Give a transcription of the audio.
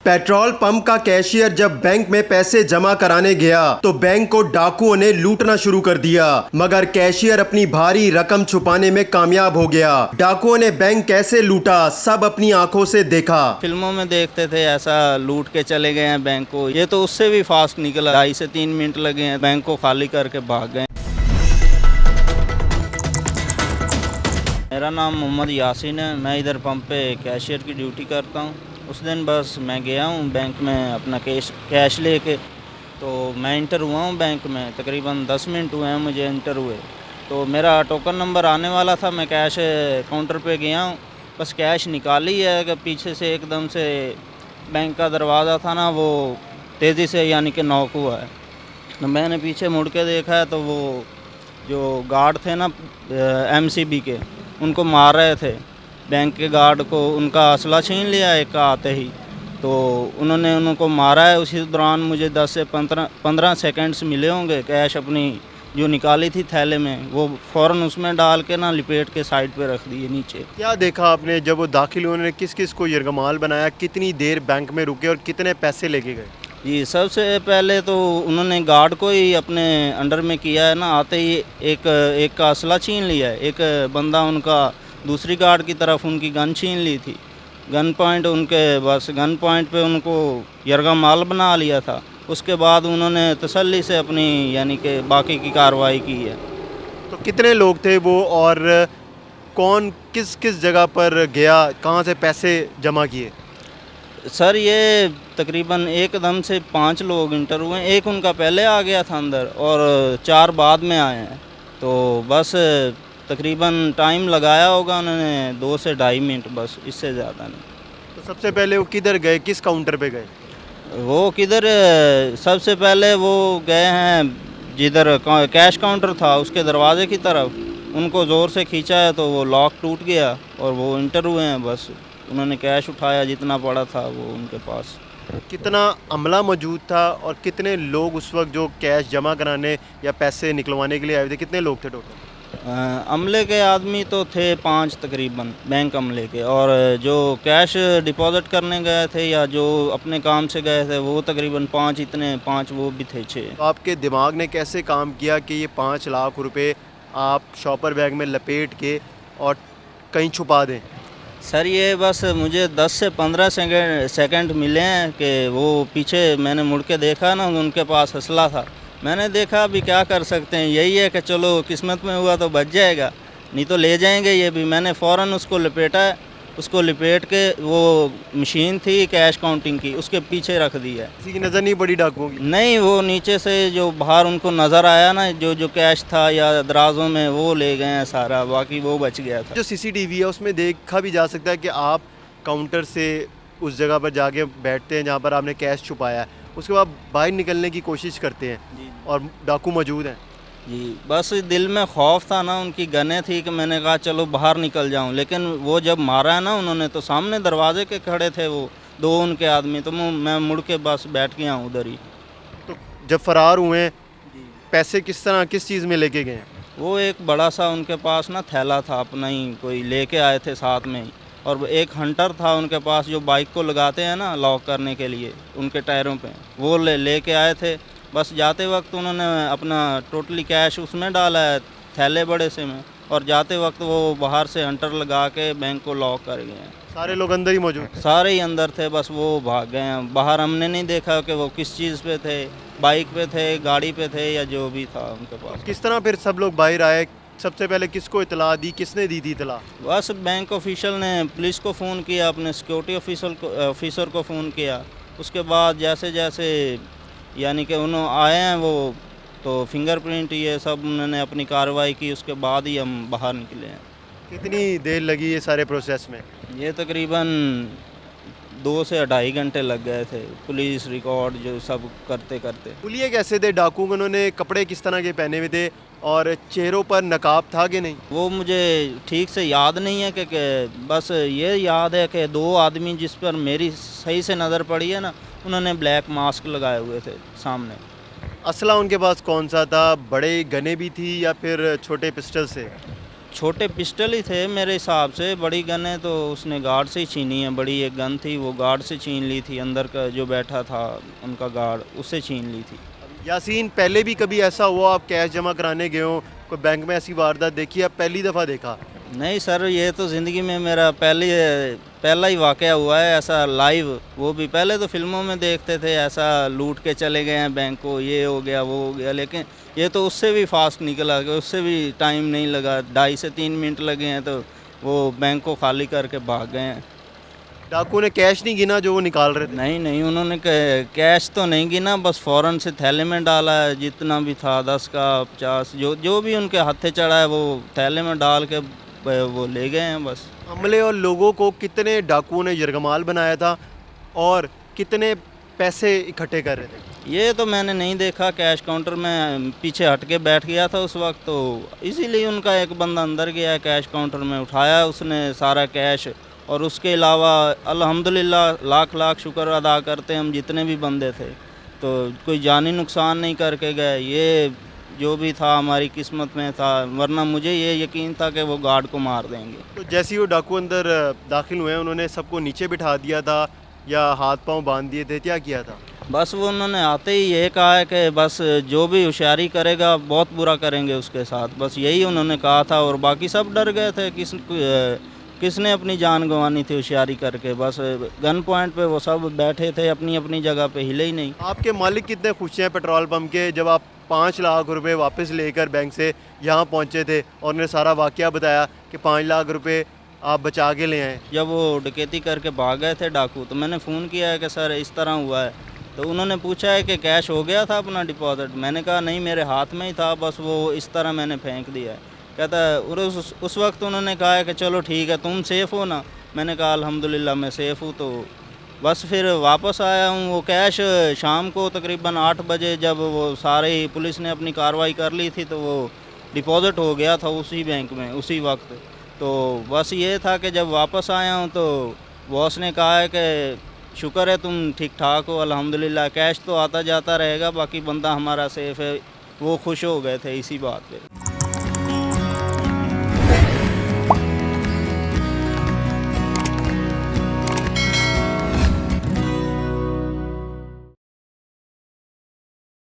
Petrol pump का cashier जब bank में पैसे जमा कराने गया तो बैंक को डाकुओं ने लूटना शुरू कर दिया, मगर कैशियर अपनी भारी रकम छुपाने में कामयाब हो गया। डाकुओं ने बैंक कैसे लूटा, सब अपनी आंखों से देखा। फिल्मों में देखते थे ऐसा लूट के चले गए हैं बैंक को, ये तो उससे भी फास्ट निकला। 2.5 से 3 मिनट लगे हैं, बैंक को खाली करके भाग गए। मेरा नाम मोहम्मद यासीन है, मैं इधर पंप पे कैशियर की ड्यूटी करता हूँ। उस दिन बस मैं गया हूँ बैंक में अपना कैश लेके, तो मैं इंटर हुआ हूँ बैंक में। तकरीबन 10 मिनट हुए हैं मुझे इंटर हुए, तो मेरा टोकन नंबर आने वाला था। मैं कैश काउंटर पे गया हूँ, बस कैश निकाली है कि पीछे से एकदम से बैंक का दरवाज़ा था ना, वो तेज़ी से यानी कि नॉक हुआ है। तो मैंने पीछे मुड़ के देखा है तो वो जो गार्ड थे ना MCB के, उनको मार रहे थे। बैंक के गार्ड को उनका असला छीन लिया एक का आते ही, तो उन्होंने उनको मारा है। उसी दौरान मुझे 10 से 15 सेकंड्स मिले होंगे। कैश अपनी जो निकाली थी थैले में, वो फ़ौरन उसमें डाल के ना लिपेट के साइड पे रख दिए नीचे। क्या देखा आपने जब वो दाखिल हुए, उन्होंने किस किस को यरगमाल बनाया, कितनी देर बैंक में रुके और कितने पैसे लेके गए? जी, सबसे पहले तो उन्होंने गार्ड को ही अपने अंडर में किया है ना। आते ही एक का असला छीन लिया है। एक बंदा उनका दूसरी गार्ड की तरफ उनकी गन छीन ली थी। गन पॉइंट उनके बस गन पॉइंट पे उनको यरगमाल बना लिया था। उसके बाद उन्होंने तसल्ली से अपनी यानी कि बाकी की कार्रवाई की है। तो कितने लोग थे वो, और कौन किस किस जगह पर गया, कहाँ से पैसे जमा किए? सर ये तकरीबन एकदम से 5 लोग इंटर हुए। एक उनका पहले आ गया था अंदर और 4 बाद में आए हैं। तो बस तकरीबन टाइम लगाया होगा उन्होंने 2 से 2.5 मिनट, बस इससे ज़्यादा नहीं। तो सबसे पहले वो किधर गए, किस काउंटर पे गए? वो किधर सबसे पहले वो गए हैं जिधर कैश काउंटर था उसके दरवाजे की तरफ। उनको ज़ोर से खींचा है तो वो लॉक टूट गया और वो इंटर हुए हैं। बस उन्होंने कैश उठाया जितना पड़ा था वो उनके पास। कितना अमला मौजूद था और कितने लोग उस वक्त जो कैश जमा कराने या पैसे निकलवाने के लिए आए थे, कितने लोग थे टोटल? अमले के आदमी तो थे 5 तकरीबन, बैंक अमले के, और जो कैश डिपॉज़िट करने गए थे या जो अपने काम से गए थे वो तकरीबन 5, इतने 5 वो भी थे 6। तो आपके दिमाग ने कैसे काम किया कि ये 5 लाख रुपए आप शॉपर बैग में लपेट के और कहीं छुपा दें? सर ये बस मुझे 10 से 15 सेकंड मिले हैं कि वो पीछे मैंने मुड़ के देखा ना, उनके पास असला था। मैंने देखा अभी क्या कर सकते हैं, यही है कि चलो किस्मत में हुआ तो बच जाएगा, नहीं तो ले जाएंगे ये भी। मैंने फ़ौरन उसको लपेटा है, उसको लपेट के वो मशीन थी कैश काउंटिंग की, उसके पीछे रख दी है। किसी की नज़र नहीं पड़ी डाकुओं की? नहीं, वो नीचे से जो बाहर उनको नज़र आया ना, जो कैश था या दराजों में, वो ले गए हैं सारा, बाकी वो बच गया था। जो CCTV है उसमें देखा भी जा सकता है कि आप काउंटर से उस जगह पर जाके बैठते हैं जहाँ पर आपने कैश छुपाया है, उसके बाद बाहर निकलने की कोशिश करते हैं जी और डाकू मौजूद हैं। जी, बस दिल में खौफ था ना, उनकी गनें थी कि मैंने कहा चलो बाहर निकल जाऊं। लेकिन वो जब मारा है ना उन्होंने, तो सामने दरवाजे के खड़े थे वो 2 उनके आदमी, तो मैं मुड़ के बस बैठ गया उधर ही। तो जब फरार हुए, जी, पैसे किस तरह किस चीज़ में लेके गए हैं? वो एक बड़ा सा उनके पास ना थैला था अपना ही, कोई लेके आए थे साथ में ही। और एक हंटर था उनके पास जो बाइक को लगाते हैं ना लॉक करने के लिए उनके टायरों पे, वो लेके आए थे। बस जाते वक्त उन्होंने अपना टोटली कैश उसमें डाला है थैले बड़े से में, और जाते वक्त वो बाहर से हंटर लगा के बैंक को लॉक कर गए हैं। सारे लोग अंदर ही मौजूद थे? सारे ही अंदर थे, बस वो भाग गए हैं। बाहर हमने नहीं देखा कि वो किस चीज़ पे थे, बाइक पे थे, गाड़ी पे थे, या जो भी था उनके पास। किस तरह फिर सब लोग बाहर आए? सबसे पहले किसको इतला दी, किसने दी थी इतला? बस बैंक ऑफिशियल ने पुलिस को फ़ोन किया, अपने सिक्योरिटी ऑफिसर को फ़ोन किया। उसके बाद जैसे जैसे यानी कि उन्होंने आए हैं वो, तो फिंगरप्रिंट ये सब उन्होंने अपनी कार्रवाई की, उसके बाद ही हम बाहर निकले हैं। कितनी देर लगी ये सारे प्रोसेस में? ये तकरीबन 2 से 2.5 घंटे लग गए थे, पुलिस रिकॉर्ड जो सब करते करते। पुलिये कैसे थे डाकू? उन्होंने कपड़े किस तरह के पहने हुए थे और चेहरों पर नकाब था कि नहीं? वो मुझे ठीक से याद नहीं है कि बस ये याद है कि 2 आदमी जिस पर मेरी सही से नज़र पड़ी है ना, उन्होंने ब्लैक मास्क लगाए हुए थे सामने। असला उनके पास कौन सा था? बड़े गने भी थी या फिर छोटे पिस्टल से? छोटे पिस्टल ही थे मेरे हिसाब से, बड़ी गनें तो उसने गार्ड से ही छीनी है। बड़ी एक गन थी वो गार्ड से छीन ली थी, अंदर का जो बैठा था उनका गार्ड उससे छीन ली थी। यासीन, पहले भी कभी ऐसा हुआ आप कैश जमा कराने गए हो, कोई बैंक में ऐसी वारदात देखी, आप पहली दफ़ा देखा? नहीं सर, ये तो ज़िंदगी में मेरा पहला ही वाक़या हुआ है ऐसा लाइव। वो भी पहले तो फ़िल्मों में देखते थे ऐसा लूट के चले गए हैं बैंक को, ये हो गया वो हो गया, लेकिन ये तो उससे भी फास्ट निकला, उससे भी टाइम नहीं लगा, 2.5 से 3 मिनट लगे हैं तो वो बैंक को खाली करके भाग गए हैं। डाकू ने कैश नहीं गिना जो वो निकाल रहे थे? नहीं नहीं, उन्होंने कैश तो नहीं गिना, बस फ़ौरन से थैले में डाला है जितना भी था, 10 का 50 जो जो भी उनके हाथे चढ़ा है वो थैले में डाल के वो ले गए हैं बस। अमले और लोगों को कितने डाकुओं ने यरगमाल बनाया था और कितने पैसे इकट्ठे कर रहे थे? ये तो मैंने नहीं देखा, कैश काउंटर में पीछे हट के बैठ गया था उस वक्त, तो इसीलिए उनका एक बंदा अंदर गया है कैश काउंटर में, उठाया उसने सारा कैश। और उसके अलावा अल्हम्दुलिल्लाह लाख लाख शुक्र अदा करते हम जितने भी बंदे थे, तो कोई जानी नुकसान नहीं करके गए। ये जो भी था हमारी किस्मत में था, वरना मुझे ये यकीन था कि वो गार्ड को मार देंगे। तो जैसे ही वो डाकू अंदर दाखिल हुए उन्होंने सबको नीचे बिठा दिया था या हाथ पांव बांध दिए थे, क्या किया था? बस वो उन्होंने आते ही ये कहा है कि बस जो भी होशियारी करेगा बहुत बुरा करेंगे उसके साथ, बस यही उन्होंने कहा था। और बाकी सब डर गए थे, किसने अपनी जान गंवानी थी होशियारी करके, बस गन पॉइंट पे वो सब बैठे थे अपनी अपनी जगह पे, हिले ही नहीं। आपके मालिक कितने खुश हैं पेट्रोल पंप के, जब आप 5 लाख रुपए वापस लेकर बैंक से यहाँ पहुँचे थे और उन्होंने सारा वाकया बताया कि 5 लाख रुपए आप बचा के ले आए? जब वो डकैती करके भाग गए थे डाकू, तो मैंने फ़ोन किया है कि सर इस तरह हुआ है, तो उन्होंने पूछा है कि कैश हो गया था अपना डिपॉज़िट। मैंने कहा नहीं, मेरे हाथ में ही था, बस वो इस तरह मैंने फेंक दिया है। कहता है, और उस वक्त उन्होंने कहा है कि चलो ठीक है तुम सेफ़ हो ना। मैंने कहा अल्हम्दुलिल्लाह मैं सेफ़ हूँ। तो बस फिर वापस आया हूँ। वो कैश शाम को तकरीबन 8 बजे जब वो सारे पुलिस ने अपनी कार्रवाई कर ली थी, तो वो डिपॉज़िट हो गया था उसी बैंक में उसी वक्त। तो बस ये था कि जब वापस आया हूँ तो बॉस ने कहा है कि शुक्र है तुम ठीक ठाक हो, अल्हम्दुलिल्लाह कैश तो आता जाता रहेगा, बाकी बंदा हमारा सेफ़ है। वो खुश हो गए थे इसी बात पे।